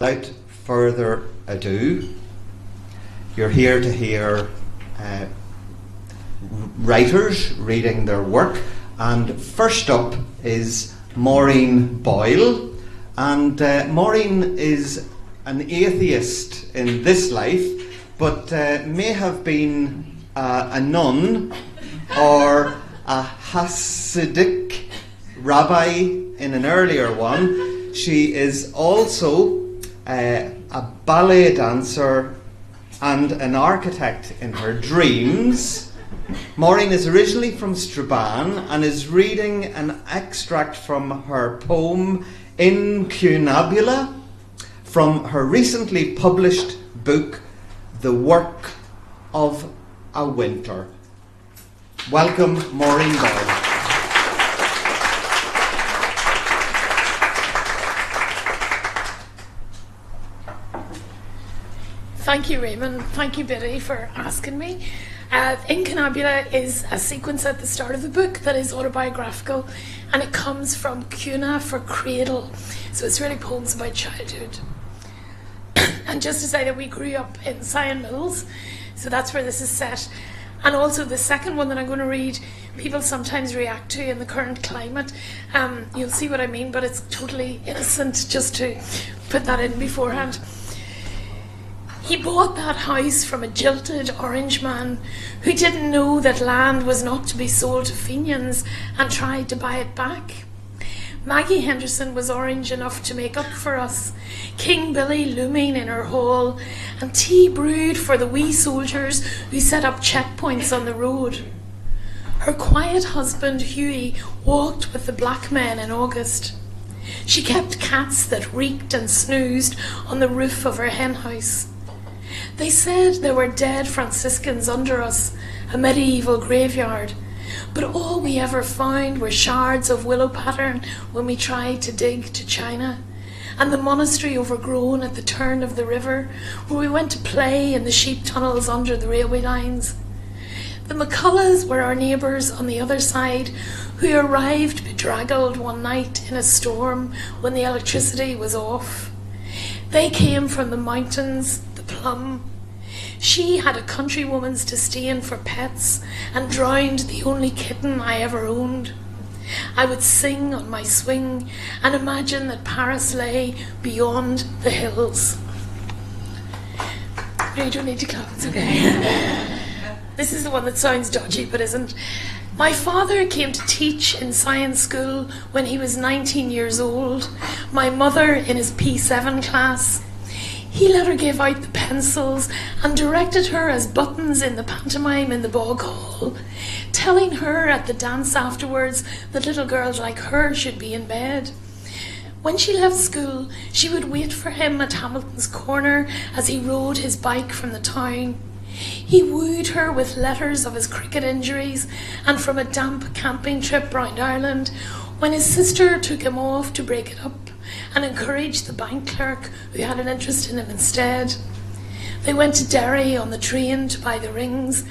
without further ado, you're here to hear writers reading their work, and first up is Maureen Boyle, and Maureen is an atheist in this life, but may have been a nun or a Hasidic rabbi in an earlier one. She is also a ballet dancer and an architect in her dreams. Maureen is originally from Strabane and is reading an extract from her poem Incunabula from her recently published book The Work of a Winter. Welcome, Maureen Boyle. Thank you, Raymond. Thank you, Biddy, for asking me. Incunabula is a sequence at the start of the book that is autobiographical, and it comes from cuna for cradle. So it's really poems about childhood. And just to say that we grew up in Sion Mills, so that's where this is set. And also the second one that I'm going to read, people sometimes react to in the current climate. You'll see what I mean, but it's totally innocent, just to put that in beforehand. He bought that house from a jilted orange man who didn't know that land was not to be sold to Fenians and tried to buy it back. Maggie Henderson was orange enough to make up for us, King Billy looming in her hall, and tea brewed for the wee soldiers who set up checkpoints on the road. Her quiet husband Hughie walked with the black men in August. She kept cats that reeked and snoozed on the roof of her hen house. They said there were dead Franciscans under us, a medieval graveyard, but all we ever found were shards of willow pattern when we tried to dig to China, and the monastery overgrown at the turn of the river, where we went to play in the sheep tunnels under the railway lines. The McCulloughs were our neighbours on the other side, who arrived bedraggled one night in a storm when the electricity was off. They came from the mountains, Plum. She had a countrywoman's disdain for pets and drowned the only kitten I ever owned. I would sing on my swing and imagine that Paris lay beyond the hills. No, you don't need to clap, it's okay. This is the one that sounds dodgy but isn't. My father came to teach in science school when he was 19 years old, my mother in his P7 class. He let her give out the pencils and directed her as buttons in the pantomime in the bog hall, telling her at the dance afterwards that little girls like her should be in bed. When she left school, she would wait for him at Hamilton's Corner as he rode his bike from the town. He wooed her with letters of his cricket injuries and from a damp camping trip round Ireland, when his sister took him off to break it up and encouraged the bank clerk who had an interest in him instead. They went to Derry on the train to buy the rings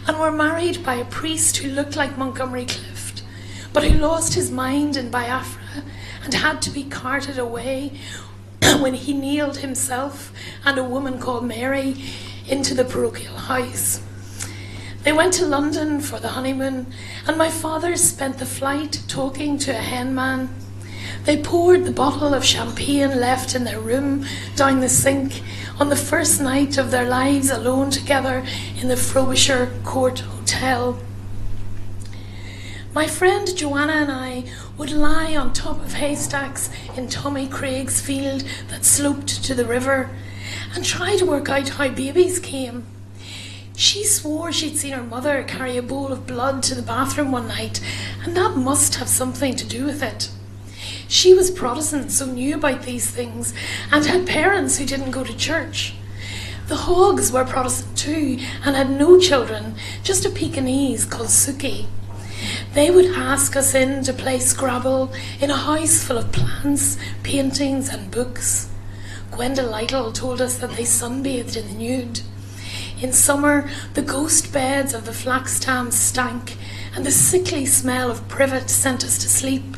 and were married by a priest who looked like Montgomery Clift, but who lost his mind in Biafra and had to be carted away when he kneeled himself and a woman called Mary into the parochial house. They went to London for the honeymoon, and my father spent the flight talking to a hen man. They poured the bottle of champagne left in their room down the sink on the first night of their lives alone together in the Frobisher Court Hotel. My friend Joanna and I would lie on top of haystacks in Tommy Craig's field that sloped to the river and try to work out how babies came. She swore she'd seen her mother carry a bowl of blood to the bathroom one night, and that must have something to do with it. She was Protestant, so knew about these things, and had parents who didn't go to church. The Hoggs were Protestant too, and had no children, just a Pekingese called Suki. They would ask us in to play Scrabble in a house full of plants, paintings and books. Gwenda Lytle told us that they sunbathed in the nude. In summer, the ghost beds of the flax stems stank, and the sickly smell of privet sent us to sleep.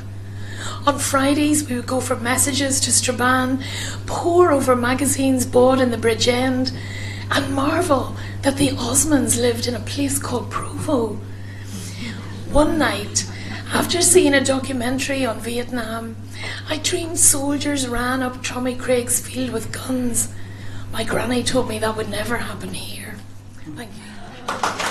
On Fridays, we would go for messages to Strabane, pore over magazines bought in the Bridge End, and marvel that the Osmonds lived in a place called Provo. One night, after seeing a documentary on Vietnam, I dreamed soldiers ran up Trummy Craig's field with guns. My granny told me that would never happen here. Thank you.